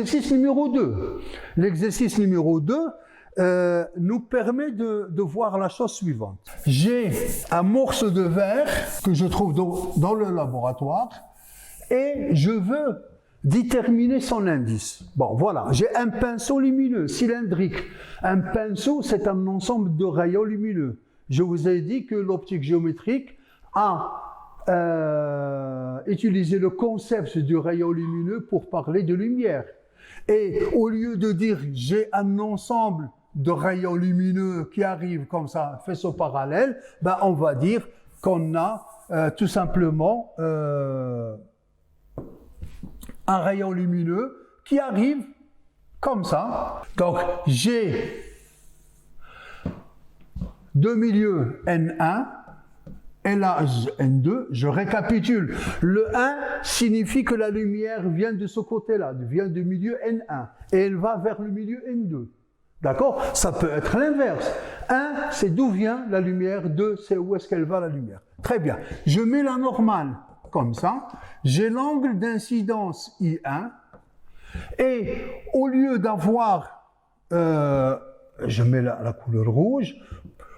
l'exercice numéro 2. L'exercice numéro 2 nous permet de voir la chose suivante. J'ai un morceau de verre que je trouve dans le laboratoire et je veux déterminer son indice. Bon, voilà, j'ai un pinceau lumineux, cylindrique. Un pinceau, c'est un ensemble de rayons lumineux. Je vous ai dit que l'optique géométrique a utilisé le concept du rayon lumineux pour parler de lumière. Et au lieu de dire j'ai un ensemble de rayons lumineux qui arrivent comme ça, faisceau parallèle, ben on va dire qu'on a tout simplement un rayon lumineux qui arrive comme ça. Donc j'ai deux milieux N1 et l'âge N2, je récapitule. Le 1 signifie que la lumière vient de ce côté-là, vient du milieu N1 et elle va vers le milieu N2. D'accord? Ça peut être l'inverse. 1, c'est d'où vient la lumière. 2, c'est où est-ce qu'elle va la lumière. Très bien. Je mets la normale comme ça. J'ai l'angle d'incidence I1. Et au lieu d'avoir, je mets la couleur rouge,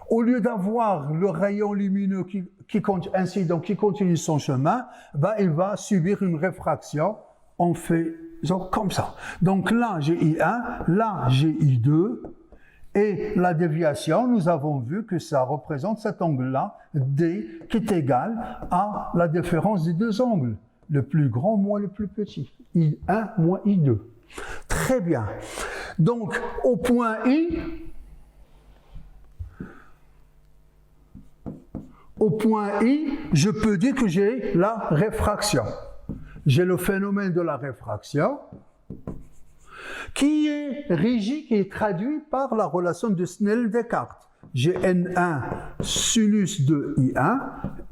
au lieu d'avoir le rayon lumineux incident qui continue son chemin, ben, il va subir une réfraction. On fait comme ça. Donc là, j'ai I1, là, j'ai I2, et la déviation, nous avons vu que ça représente cet angle-là, D, qui est égal à la différence des deux angles, le plus grand moins le plus petit, I1 moins I2. Très bien. Donc, au point I, je peux dire que j'ai la réfraction. J'ai le phénomène de la réfraction qui est régi, qui est traduit par la relation de Snell-Descartes. J'ai N1 sinus de I1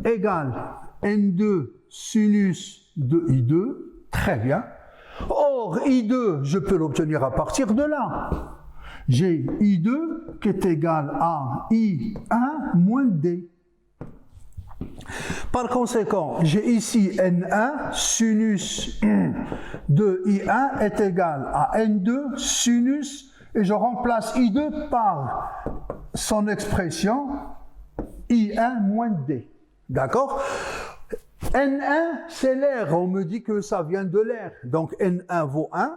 égale N2 sinus de I2. Très bien. Or, I2, je peux l'obtenir à partir de là. J'ai I2 qui est égal à I1 moins D. Par conséquent, j'ai ici N1 sinus de I1 est égal à N2 sinus, et je remplace I2 par son expression I1 moins D. D'accord? N1, c'est l'air. On me dit que ça vient de l'air. Donc N1 vaut 1.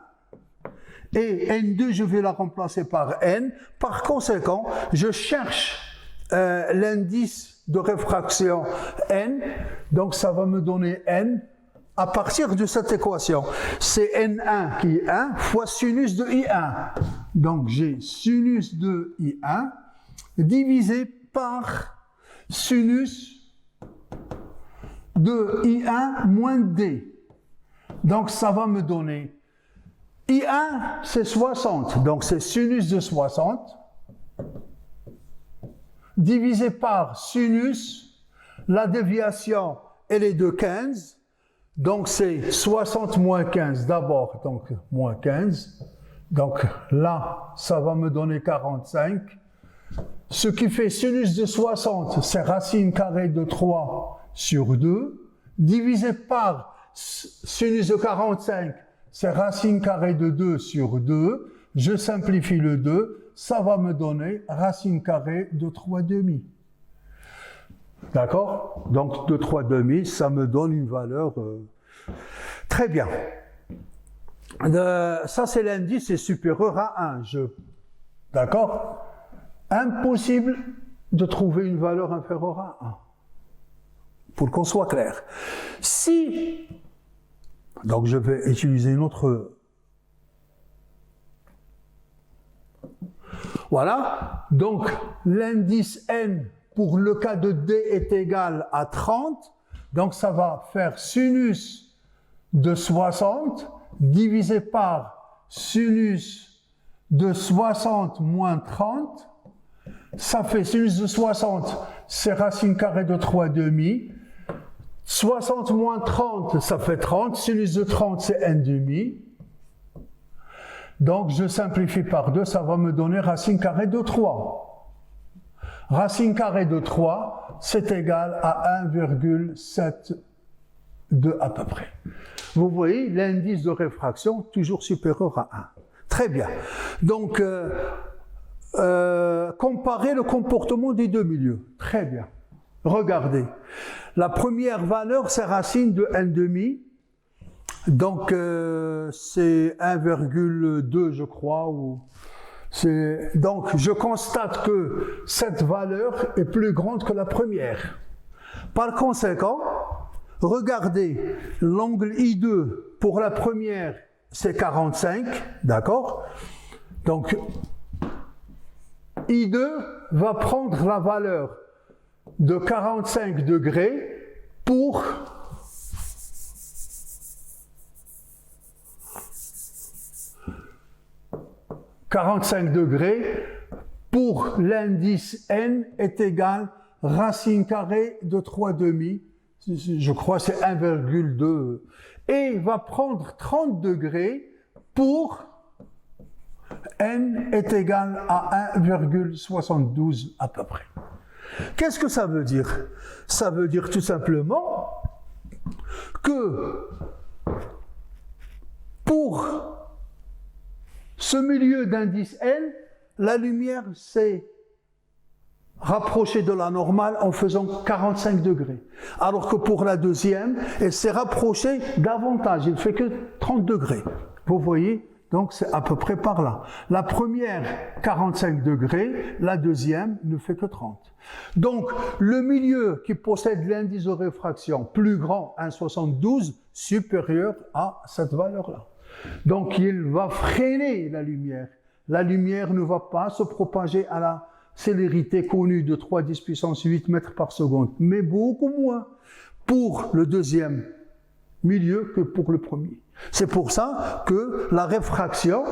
Et N2, je vais la remplacer par N. Par conséquent, je cherche l'indice de réfraction N, donc ça va me donner N à partir de cette équation. C'est N1 qui est 1 fois sinus de I1. Donc j'ai sinus de I1 divisé par sinus de I1 moins D. Donc ça va me donner I1 c'est 60, donc c'est sinus de 60 divisé par sinus, la déviation, elle est de 15, donc c'est 60 moins 15 d'abord, donc moins 15, donc là, ça va me donner 45, ce qui fait sinus de 60, c'est racine carrée de 3 sur 2, divisé par sinus de 45, c'est racine carrée de 2 sur 2, je simplifie le 2, ça va me donner racine carrée de 3 demi. D'accord? Donc, de 3 demi, ça me donne une valeur très bien. Ça, c'est l'indice, c'est supérieur à 1. D'accord? Impossible de trouver une valeur inférieure à 1. Pour qu'on soit clair. Si, donc je vais utiliser une autre... Voilà, donc l'indice N pour le cas de D est égal à 30, donc ça va faire sinus de 60 divisé par sinus de 60 moins 30, ça fait sinus de 60, c'est racine carrée de 3 demi, 60 moins 30, ça fait 30, sinus de 30, c'est 1 demi. Donc, je simplifie par 2, ça va me donner racine carrée de 3. Racine carrée de 3, c'est égal à 1,7 2 à peu près. Vous voyez, l'indice de réfraction toujours supérieur à 1. Très bien. Donc, comparer le comportement des deux milieux. Très bien. Regardez. La première valeur, c'est racine de 1,5. Donc, c'est 1,2, je crois. Donc, je constate que cette valeur est plus grande que la première. Par conséquent, regardez, l'angle I2 pour la première, c'est 45, d'accord? Donc, I2 va prendre la valeur de 45 degrés pour l'indice n est égal racine carrée de 3,5, je crois c'est 1,2, et va prendre 30 degrés pour n est égal à 1,72 à peu près. Qu'est-ce que ça veut dire? Ça veut dire tout simplement que pour ce milieu d'indice n, la lumière s'est rapprochée de la normale en faisant 45 degrés. Alors que pour la deuxième, elle s'est rapprochée davantage, il ne fait que 30 degrés. Vous voyez? Donc c'est à peu près par là. La première, 45 degrés, la deuxième ne fait que 30. Donc le milieu qui possède l'indice de réfraction plus grand, 1,72, supérieur à cette valeur-là. Donc il va freiner la lumière. La lumière ne va pas se propager à la célérité connue de 3,10 puissance 8 mètres par seconde, mais beaucoup moins pour le deuxième milieu que pour le premier. C'est pour ça que la réfraction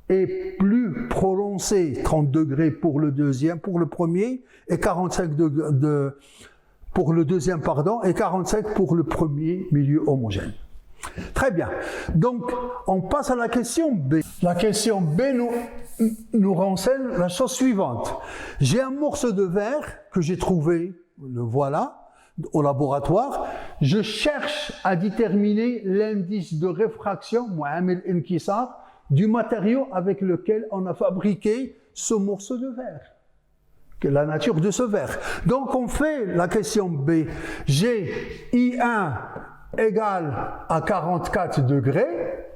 est plus prononcée, 30 degrés pour le deuxième, pour le premier, et 45 degrés pour le deuxième, pardon, et 45 pour le premier milieu homogène. Très bien. Donc, on passe à la question B. La question B nous renseigne la chose suivante. J'ai un morceau de verre que j'ai trouvé, le voilà, au laboratoire. Je cherche à déterminer l'indice de réfraction, du matériau avec lequel on a fabriqué ce morceau de verre. La nature de ce verre. Donc, on fait la question B. J'ai I1 égale à 44 degrés,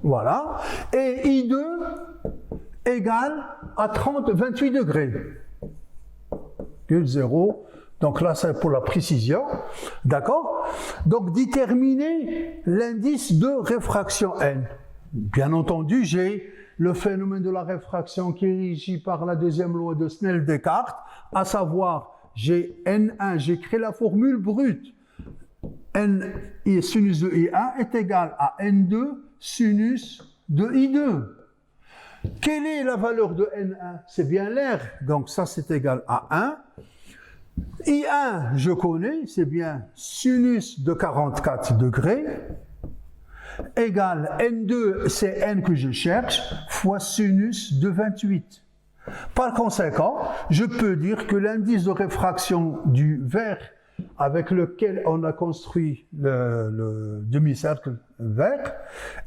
voilà, et I2 égale à 28 degrés. 0. Donc là, c'est pour la précision, d'accord? Donc, déterminer l'indice de réfraction n. Bien entendu, j'ai le phénomène de la réfraction qui est régi par la deuxième loi de Snell-Descartes, à savoir, j'ai N1, j'ai créé la formule brute. N sinus de I1 est égal à N2 sinus de I2. Quelle est la valeur de N1? C'est bien l'air, donc ça c'est égal à 1. I1, je connais, c'est bien sinus de 44 degrés, égale N2, c'est N que je cherche, fois sinus de 28. Par conséquent, je peux dire que l'indice de réfraction du verre avec lequel on a construit le demi-cercle vert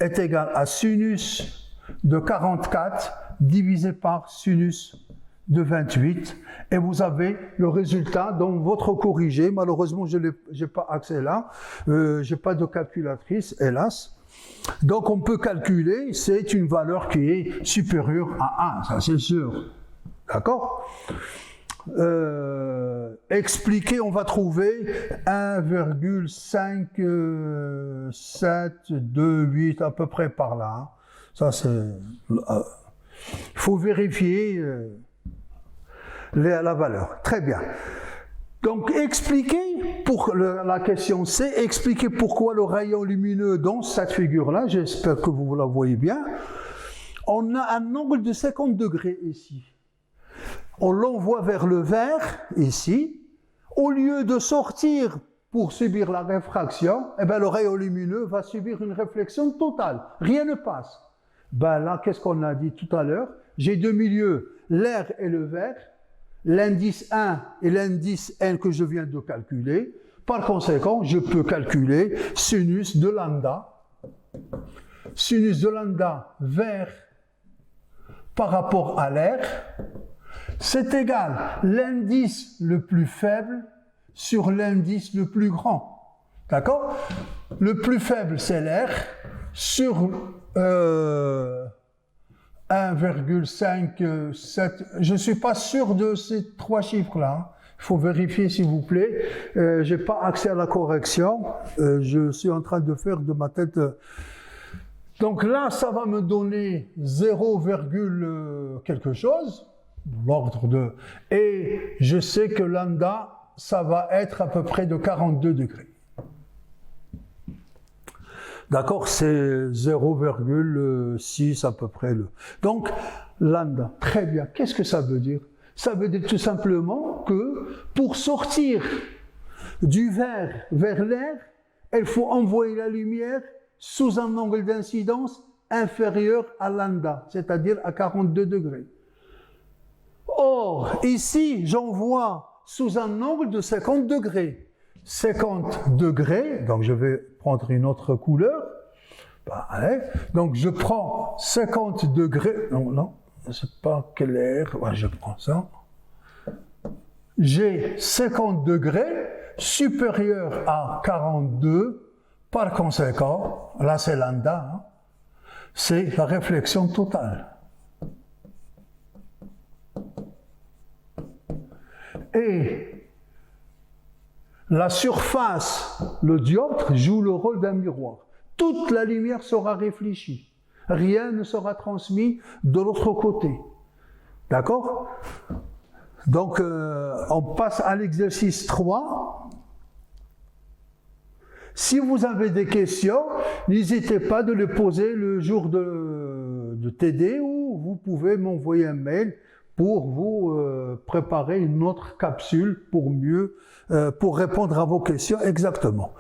est égal à sinus de 44 divisé par sinus de 28, et vous avez le résultat dans votre corrigé. Malheureusement, je n'ai pas accès là, je n'ai pas de calculatrice, hélas. Donc on peut calculer, c'est une valeur qui est supérieure à 1, ça c'est sûr. D'accord? Expliquer, on va trouver 1,5728 à peu près par là. Ça c'est... Il faut vérifier la valeur. Très bien. Donc expliquer, pour la question C, expliquer pourquoi le rayon lumineux dans cette figure-là, j'espère que vous la voyez bien, on a un angle de 50 degrés ici. On l'envoie vers le vert, ici. Au lieu de sortir pour subir la réfraction, eh ben, le rayon lumineux va subir une réflexion totale. Rien ne passe. Ben là, qu'est-ce qu'on a dit tout à l'heure? J'ai deux milieux, l'air et le vert, l'indice 1 et l'indice n que je viens de calculer. Par conséquent, je peux calculer sinus de lambda. Sinus de lambda vers par rapport à l'air, c'est égal l'indice le plus faible sur l'indice le plus grand. D'accord? Le plus faible, c'est l'air sur 1,57. Je ne suis pas sûr de ces trois chiffres-là. Il faut vérifier, s'il vous plaît. Je n'ai pas accès à la correction. Je suis en train de faire de ma tête. Donc là, ça va me donner 0, quelque chose, l'ordre de... Et je sais que lambda, ça va être à peu près de 42 degrés. D'accord, c'est 0,6 à peu près. Donc, lambda, très bien. Qu'est-ce que ça veut dire? Ça veut dire tout simplement que pour sortir du verre vers l'air, il faut envoyer la lumière sous un angle d'incidence inférieur à lambda, c'est-à-dire à 42 degrés. Or, ici, j'envoie sous un angle de 50 degrés. 50 degrés, donc je vais prendre une autre couleur. Donc je prends 50 degrés, non, c'est pas clair, je prends ça. J'ai 50 degrés supérieur à 42, par conséquent, là c'est lambda, hein, c'est la réflexion totale. Et la surface, le dioptre, joue le rôle d'un miroir. Toute la lumière sera réfléchie. Rien ne sera transmis de l'autre côté. D'accord? Donc, on passe à l'exercice 3. Si vous avez des questions, n'hésitez pas de les poser le jour de TD ou vous pouvez m'envoyer un mail pour vous préparer une autre capsule pour répondre à vos questions exactement.